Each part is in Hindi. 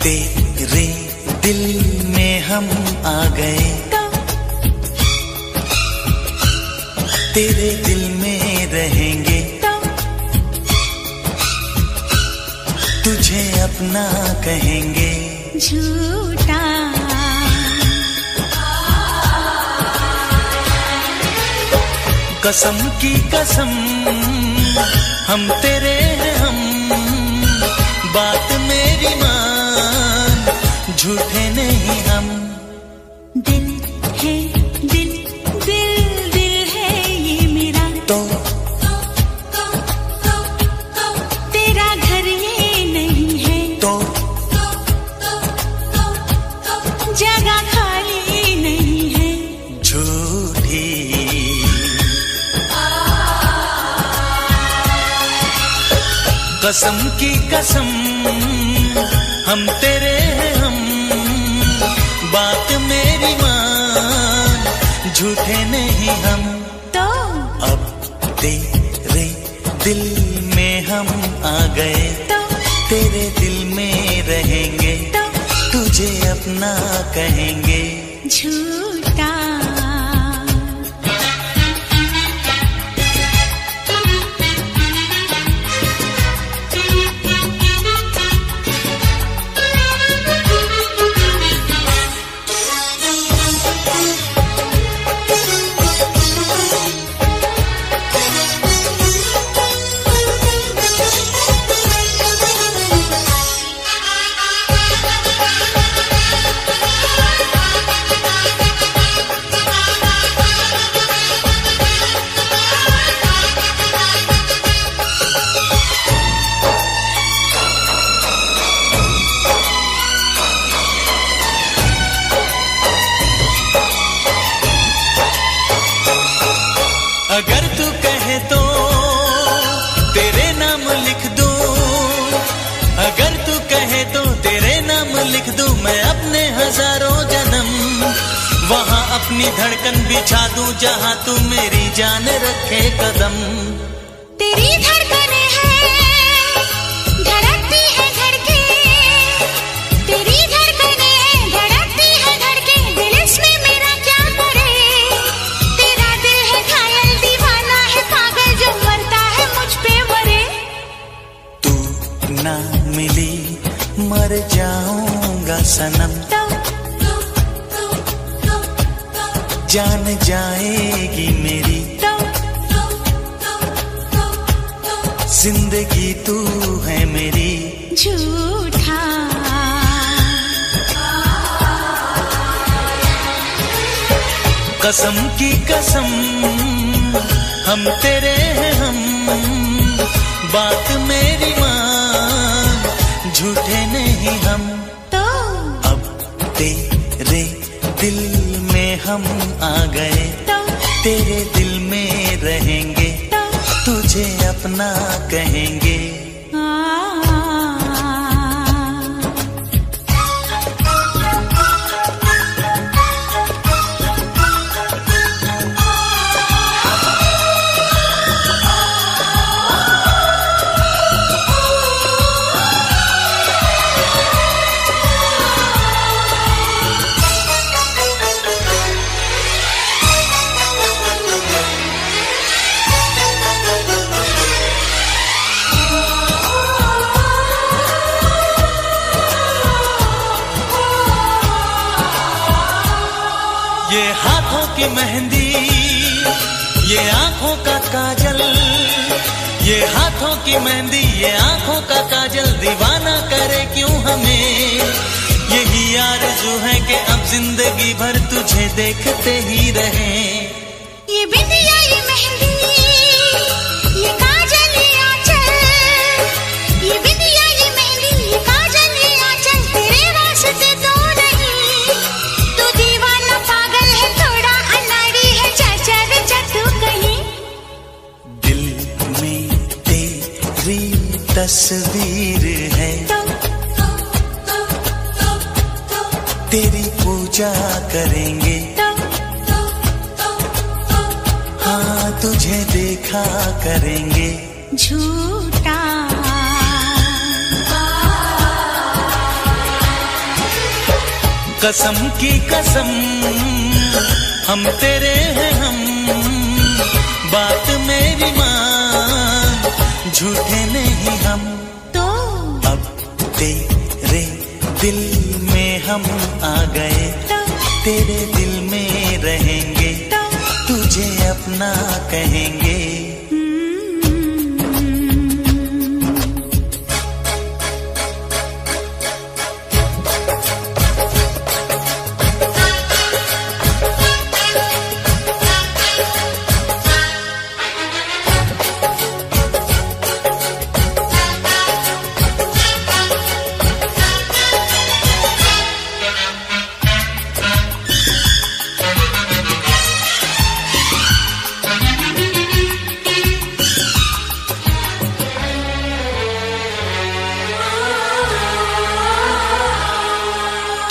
तेरे दिल में हम आ गए, तेरे दिल में रहेंगे, तुझे अपना कहेंगे। झूठा कसम की कसम हम तेरे हैं हम, बात मेरी मान, झूठे नहीं हम। दिल है दिल, दिल दिल है ये मेरा, तो तेरा घर ये नहीं है, तो जगह खाली नहीं है। झूठी कसम की कसम हम तेरे हैं हम, बात मेरी मान, झूठे नहीं हम। तो अब तेरे दिल में हम आ गए, तेरे दिल में रहेंगे, तुझे अपना कहेंगे। झूठा अगर तू कहे तो तेरे नाम लिख दूं, अगर तू कहे तो तेरे नाम लिख दूं, मैं अपने हजारों जन्म वहां अपनी धड़कन बिछा दूं, जहां तू मेरी जान रखे कदम। तेरी धड़कने हैं धड़कती है धड़के, तेरी धड़कने हैं धड़कती है धड़के, दिल इसमें मेरा क्या करे। तेरा दिल है घायल दीवाना है पागल, जो मरता है मुझ पे मरे। तू ना मिली मर जाऊंगा सनम, जान जाएगी मेरी जिंदगी, तू है मेरी। झूठा कसम की कसम हम तेरे हैं हम, बात मेरी मान, झूठे नहीं हम। तो अब तेरे दिल में हम आ गए, तेरे दिल में रहेंगे, तुझे अपना कहेंगे। ये हाथों की मेहंदी, ये आंखों का काजल, ये हाथों की मेहंदी, ये आंखों का काजल, दीवाना करे क्यों हमें। यही आरज़ू है कि अब जिंदगी भर तुझे देखते ही रहें। ये बिंदिया ये मेहंदी, ये काजल ये आंचल, ये बिंदिया ये मेहंदी, ये काजल ये आंचल, तेरे वास्ते तो नहीं। तू दीवाना पागल है, थोड़ा अनाड़ी है, चाचा रे तू कहीं। दिल में तेरी तस्वीर है, तेरी पूजा करेंगे, हाँ तुझे देखा करेंगे। झूठा कसम की कसम हम तेरे हैं हम, बात मेरी मान, झूठे नहीं हम। तो अब तेरे दिल में हम आ गए, तेरे दिल में रहेंगे, तुझे अपना कहेंगे।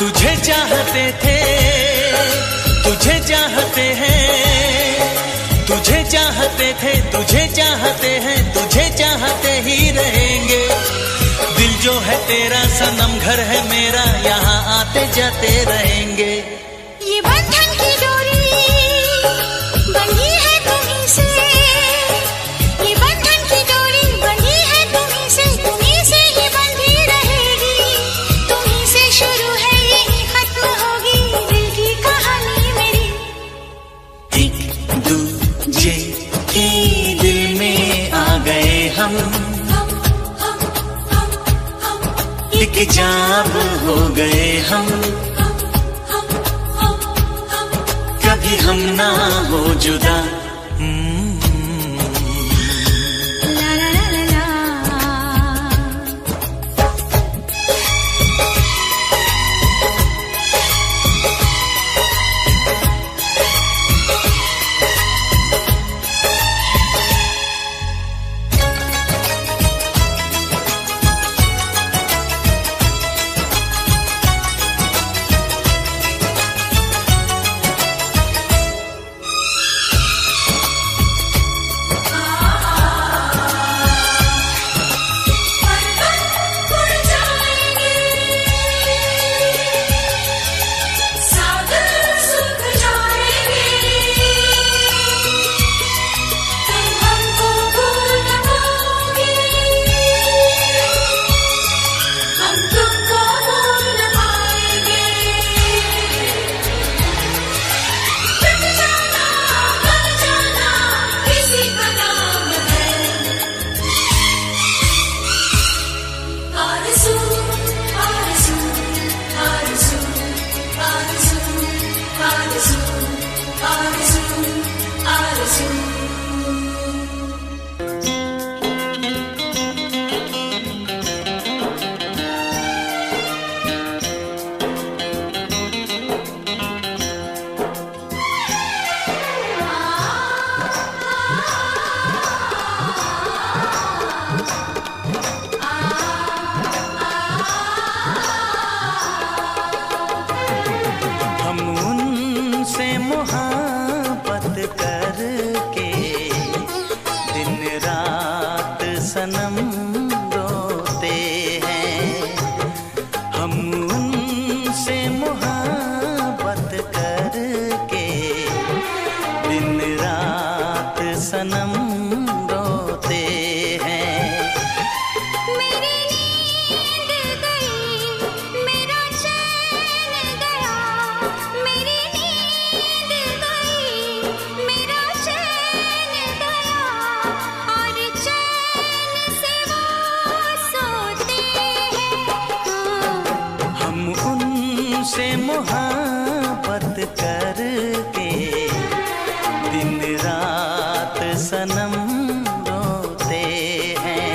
तुझे चाहते थे, तुझे चाहते हैं, तुझे चाहते थे, तुझे चाहते हैं, तुझे चाहते ही रहेंगे। दिल जो है तेरा सनम, घर है मेरा, यहाँ आते जाते रहेंगे। ये बंधन की डोरी बंधी है तुम्हीं से, ये बंधन की डोरी बंधी है तुम्हीं से ही बंधी रहेगी। तुम्हीं से शुरू है यही खत्म होगी दिल की कहानी मेरी। एक दूजे के दिल में आ गए हम, एक जाब हो गए हम, कभी हम ना हो जुदा। ला ला ला ला ला। सनम रोते हैं, हम उनसे मोहब्बत करके दिन रात सनम रोते हैं। मेरी नींद गई, मेरा चैन गया, मेरी नींद गई, मेरा चैन गया, और चैन से वो सोते हैं। हम उनसे मोहब्बत करके दिन रात सनम रोते हैं।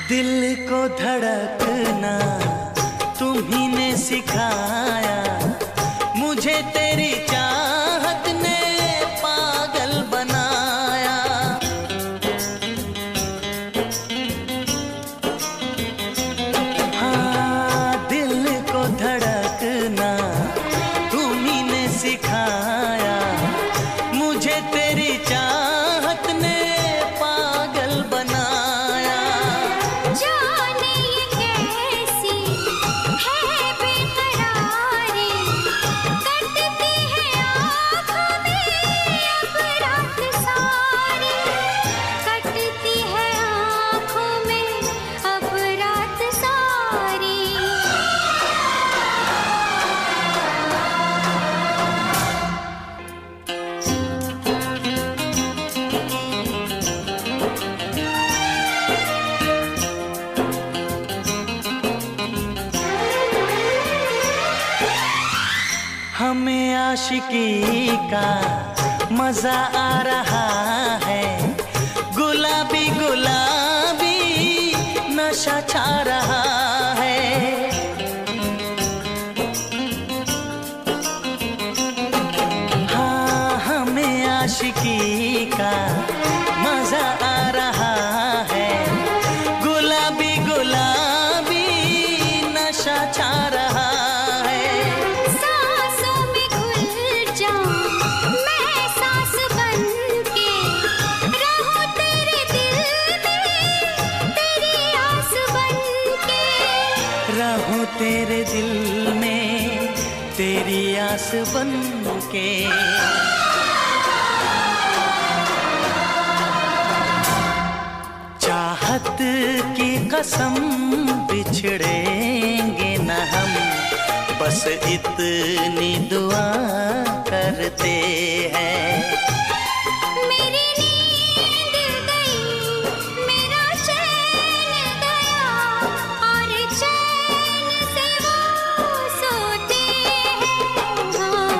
दिल को धड़कना तुम्ही ने सिखाया, मुझे तेरी चाहत ने पागल बनाया। हाँ, दिल को धड़कना तुम्ही ने सिखाया, मुझे तेरी चाहत ने पागल बनाया। जाने ये कैसी है बेकरारी, कटती है आँखों में अब रात सारी, कटती है आँखों में अब रात सारी। हमें आशिकी का मजा आ रहा है, गुलाबी गुलाबी नशा छा रहा है। हाँ, हमें आशिकी का मजा आ रहा है, गुलाबी गुलाबी नशा छा रहा है। सांसों में घुल जाऊं मैं सांस बन के, रहूं तेरे दिल में तेरी आस बन के। रहूं तेरे दिल में तेरी आस बन के। चाहत की कसम बिछड़ेंगे न हम, बस इतनी दुआ करते हैं। मेरी नींद गई, मेरा चैन गया, और चैन से वो सोते हैं। हाँ,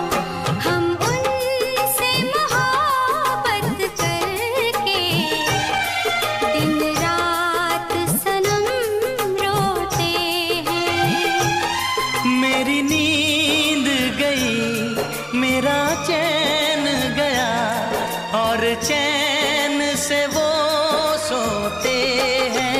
हम उनसे मोहब्बत करके दिन रात सनम रोते हैं। मेरी नींद गई, मेरा चैन गया, और चैन से वो सोते हैं।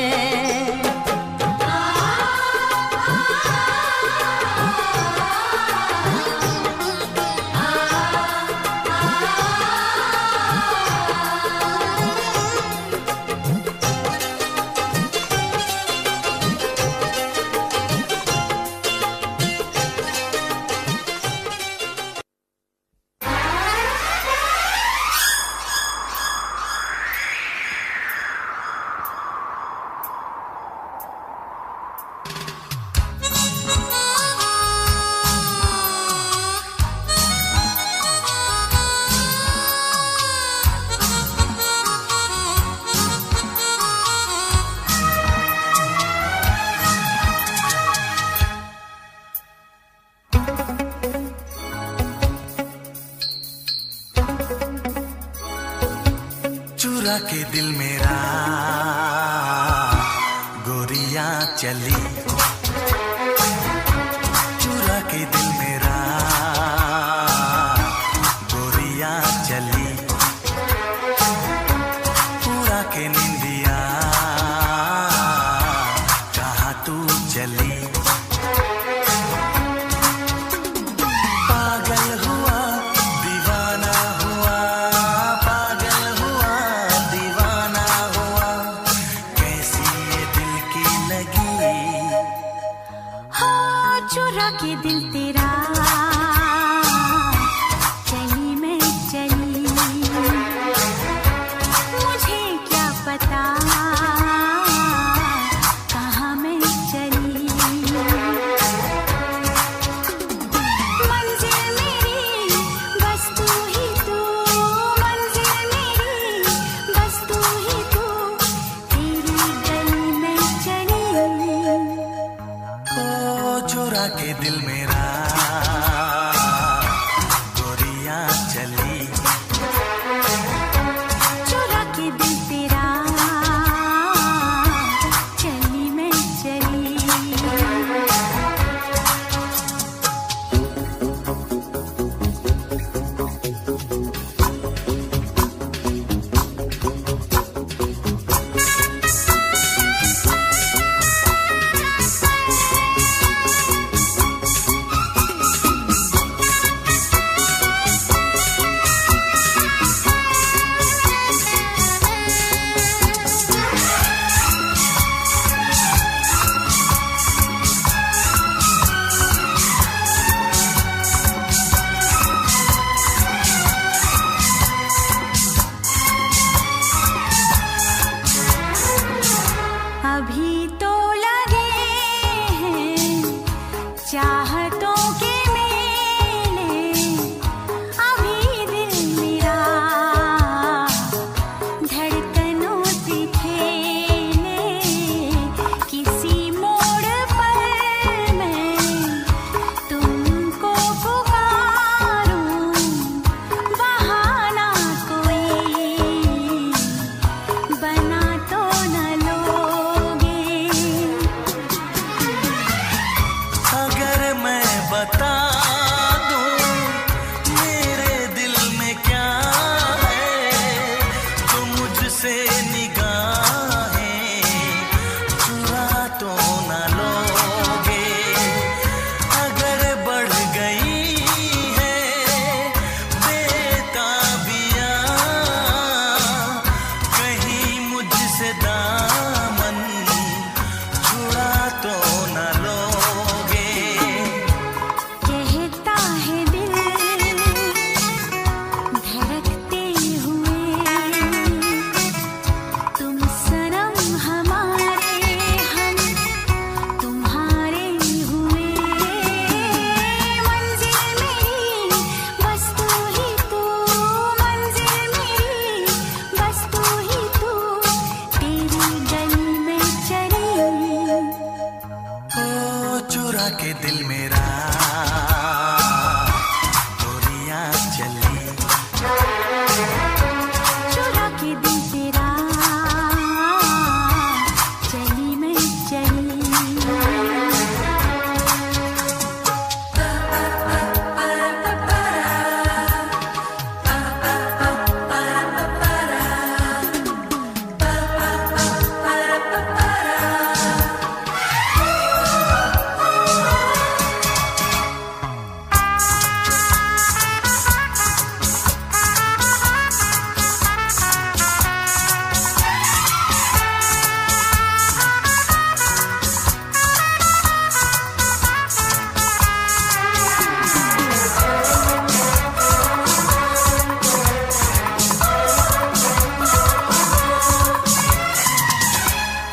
चुरा के दिल मेरा गोरिया चली, चुरा के दिल मेरा गोरिया चली, पूरा के निंदिया कहाँ तू चली। पागल हुआ दीवाना हुआ, पागल हुआ दीवाना हुआ, कैसी ये दिल की लगी। हो चुरा के दिल तेरा चली मैं चली, मुझे क्या पता कहाँ मैं चली। मंजिल मेरी बस तू ही तू, मंजिल मेरी बस तू ही तू, तेरी गली में चली। ओ चुरा के दिल मेरा मुझसे निगाहें चुरा तो न लोगे। अगर बढ़ गई है बेताबियां कहीं मुझसे दामन छुड़ा तो न लोगे। कहता है दिल धड़कते हुए, तुम सनम हमारे, हम तुम्हारे हुए। मंजिल मेरी बस तू ही तू, मंजिल मेरी बस तू ही तू, तेरी गली में चली। ओ चुरा के दिल मेरा गोरियां चली। चुरा के दिल तेरा चली मैं चली।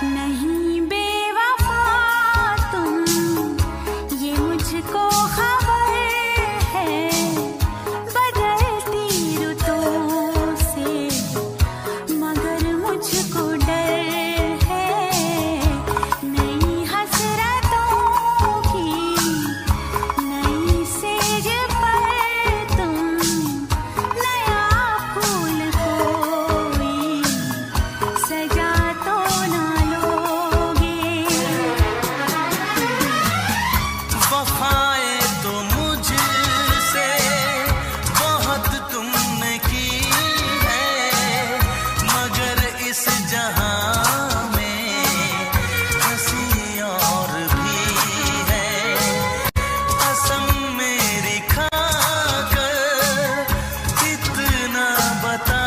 नहीं बेवफा तुम, ये मुझको खबर है, बदलती रुतों से मगर मुझको डर है। नई हसरतों की नई सेज पर तुम नया फूल कोई सजा तो ना लोगे। वफाएं तो मुझसे बहुत तुमने की है, मगर इस जहां में हंसी और भी है। कसम मेरी खाकर इतना बता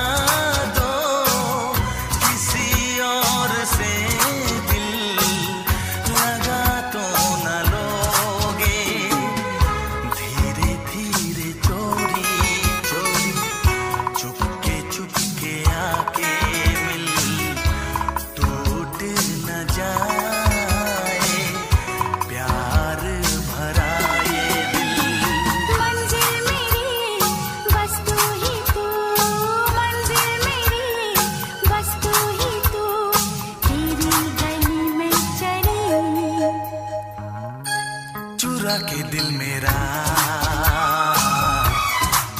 दो, किसी और से दिल लगा तो न लोगे। धीरे धीरे चोरी चोरी चुपके आके मिल, टूट न जाए प्यार भरा ये दिल। मंजिल मेरी बस तू ही तू, मंजिल मेरी बस तू ही तू, तेरी गली में चली। चुरा के दिल मेरा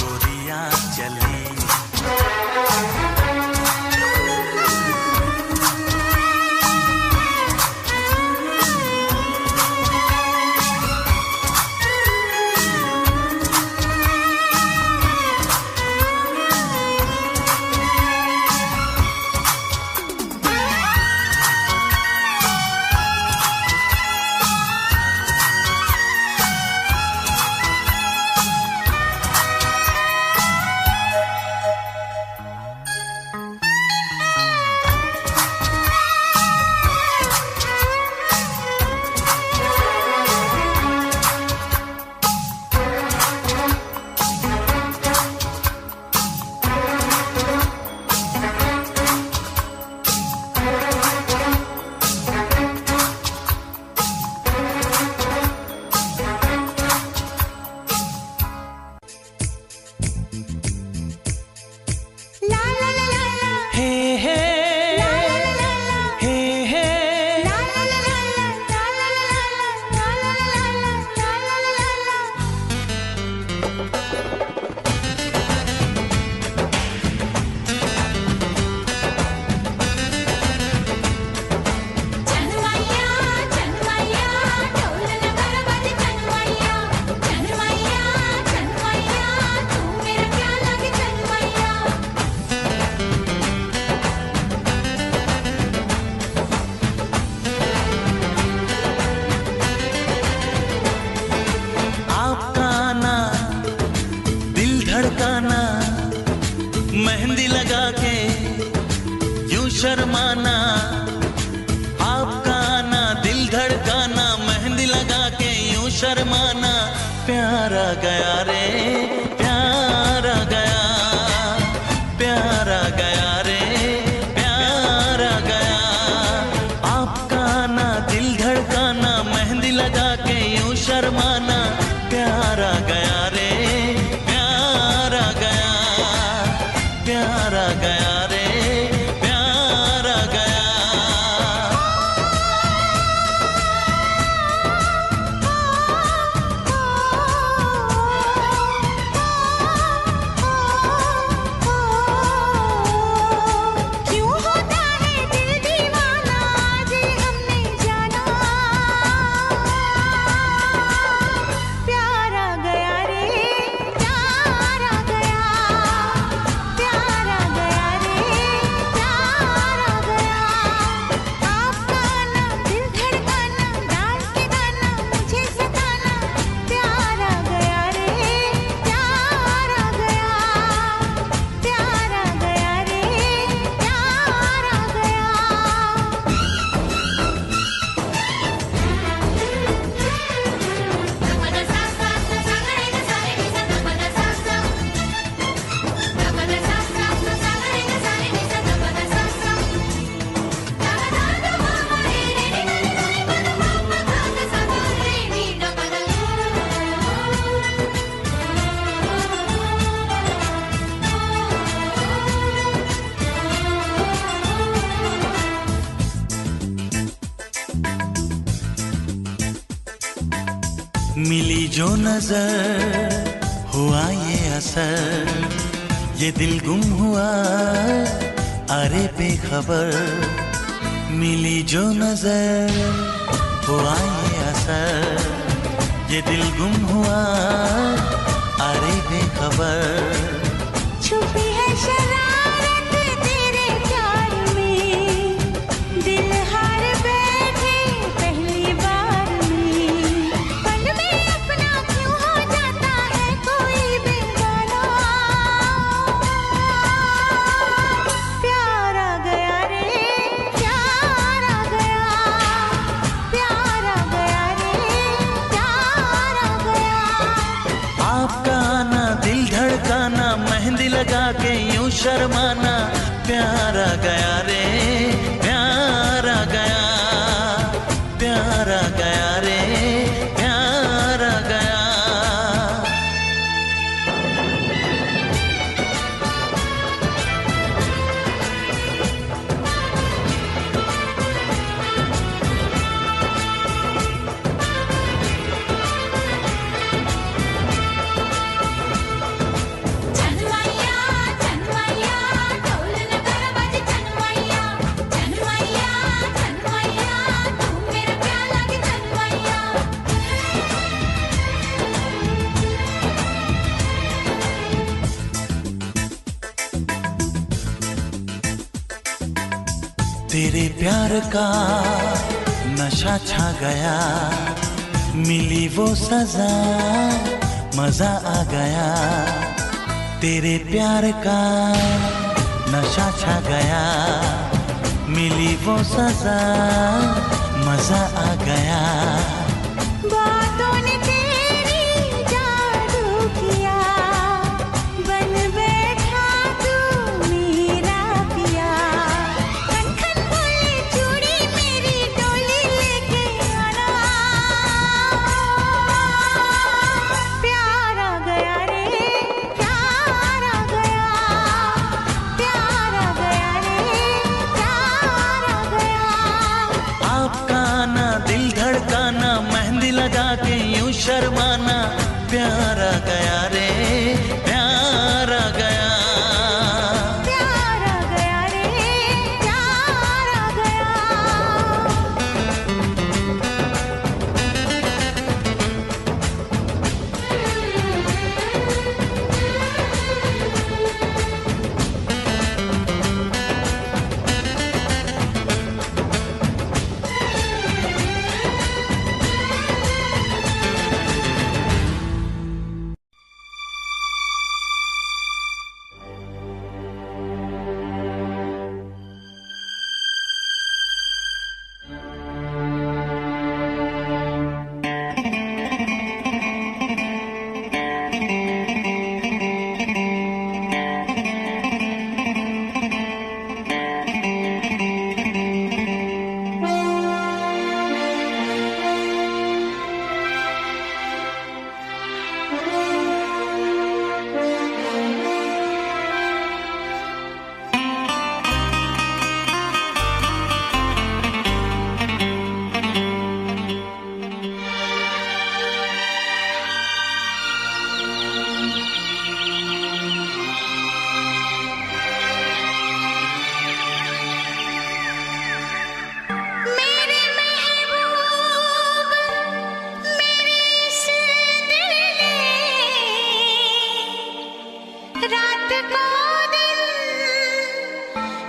गोरियां चली। शर्माना, आपका आना दिल धड़काना, मेहंदी लगा के यूं शर्माना, प्यारा गया रे प्यारा गया, प्यारा गया रे प्यारा गया। आपका आना दिल धड़काना, मेहंदी लगा के यूं शर्माना, प्यारा गया रे प्यारा गया, प्यारा गया रे प्यारा गया। क्यों होता है दिल दीवाना, आज हमने जाना, प्यारा गया रे प्यारा गया, प्यारा गया रे प्यारा गया। आपका आना दिल धड़काना, डाल के गाना मुझे सताना, प्यारा गया रे प्यारा गया, प्यारा गया रे प्यारा गया। मिली जो नजर हुआ ये असर, ये दिल गुम हुआ अरे बेखबर। मिली जो नजर हुआ ये असर, ये दिल गुम हुआ अरे बेखबर। छुपी है शरारत तेरे प्यार में, दिल हार बैठे पहली बार में, पल में अपना क्यों हो जाता है कोई बेगाना, प्यारा गया रे प्यारा गया, प्यारा गया रे प्यारा गया। आपका आना दिल धड़काना, मेहंदी लगा के यूं शर्माना, प्यारा गया रे प्यारा गया, प्यारा गया रे प्यारा गया। चनमैया चनमैया ढोल नगारा बजे, चनमैया चनमैया चनमैया तू मेरा प्याला की चनमैया। तेरे प्यार का नशा छा गया, मिली वो सजा मजा आ गया। तेरे प्यार का नशा छा गया, मिली वो सजा मजा आ गया। बातों ने तेरी जादू किया, बन बैठा तू मेरा पिया, खन खन बोले चूड़ी मेरी डोली लेके आना, प्यारा गया रे प्यारा गया, प्यारा गया रे प्यारा गया। आपका आना दिल धड़काना, मेहंदी लगा के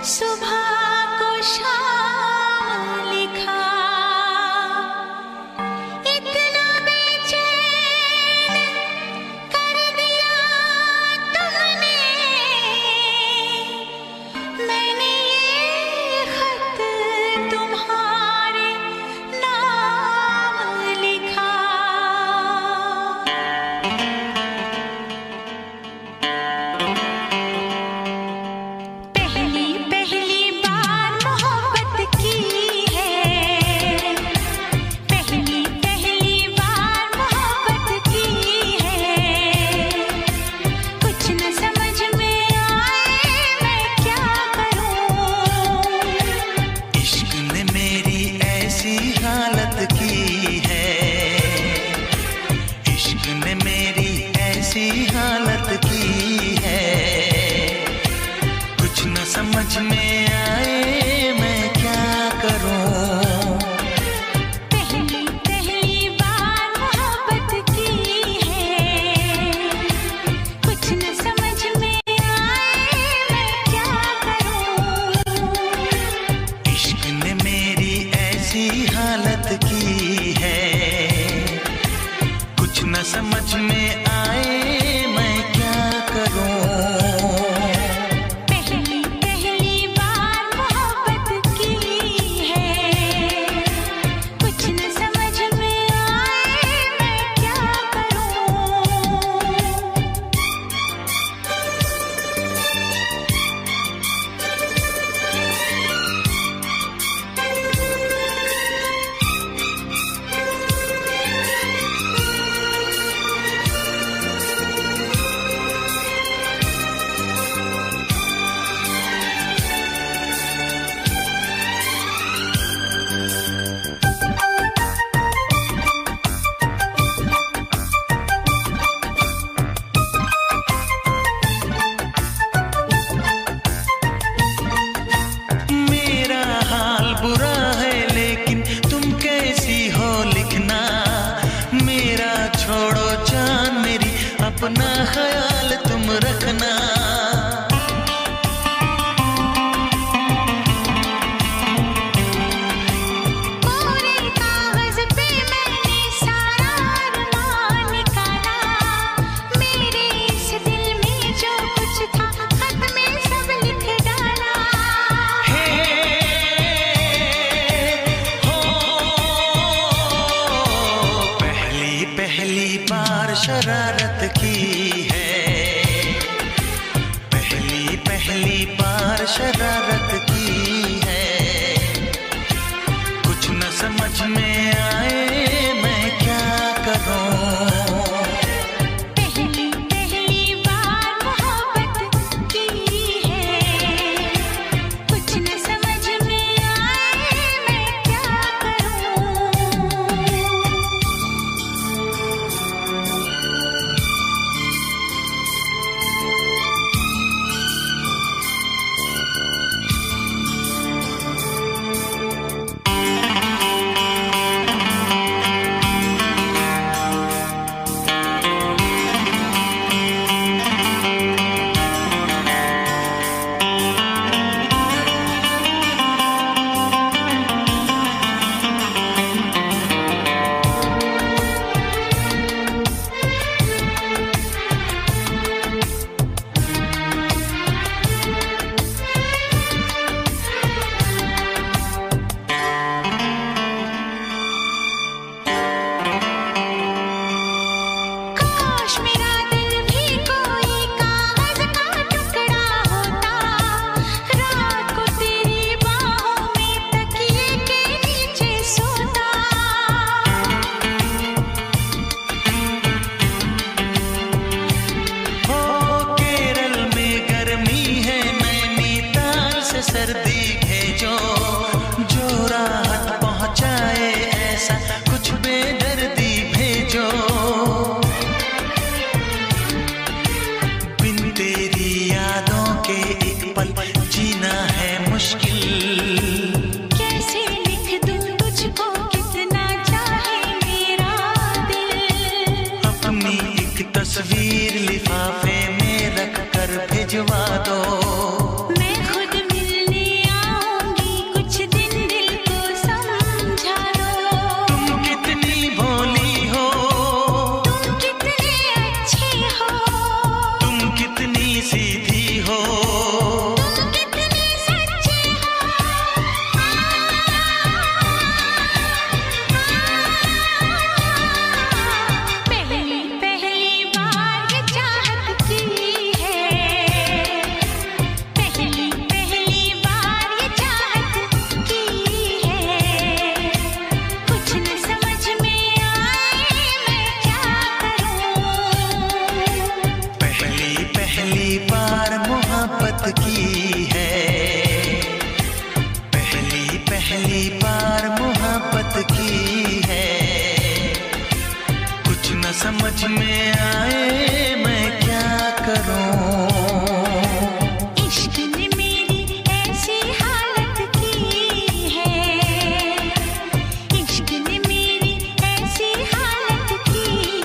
सुबह को शाम लिखा, इतना बेचैन कर दिया तुमने, मैंने ये खत तुम्हारे नाम लिखा। समझ में आए मैं क्या करूं, पहली पहली बार मोहब्बत की है, कुछ न समझ में आए मैं क्या करूं, इश्क ने मेरी ऐसी हालत की है, कुछ न समझ में आए मैं क्या करूं। अपना ख्याल तुम रखना, पूरे कागज पे मैंने सारा अरमान निकाला, मेरे इस दिल में जो कुछ था खत में सब लिख डाला। पहली पहली बार शरारत की है, पहली पहली बार शरारत की है, कुछ न समझ में आए मैं क्या करूं। सर्दी भेजो जो राहत पहुंचाए, ऐसा कुछ बेदर्दी भेजो, बिन तेरी यादों के एक पल जीना है मुश्किल, कैसे लिख दूं तुझको कितना चाहे मेरा दिल, अपनी एक तस्वीर लिफाफे में रख कर भिजवा दो, मैं खुद मिलने पहली बार मोहब्बत की है, कुछ न समझ में आ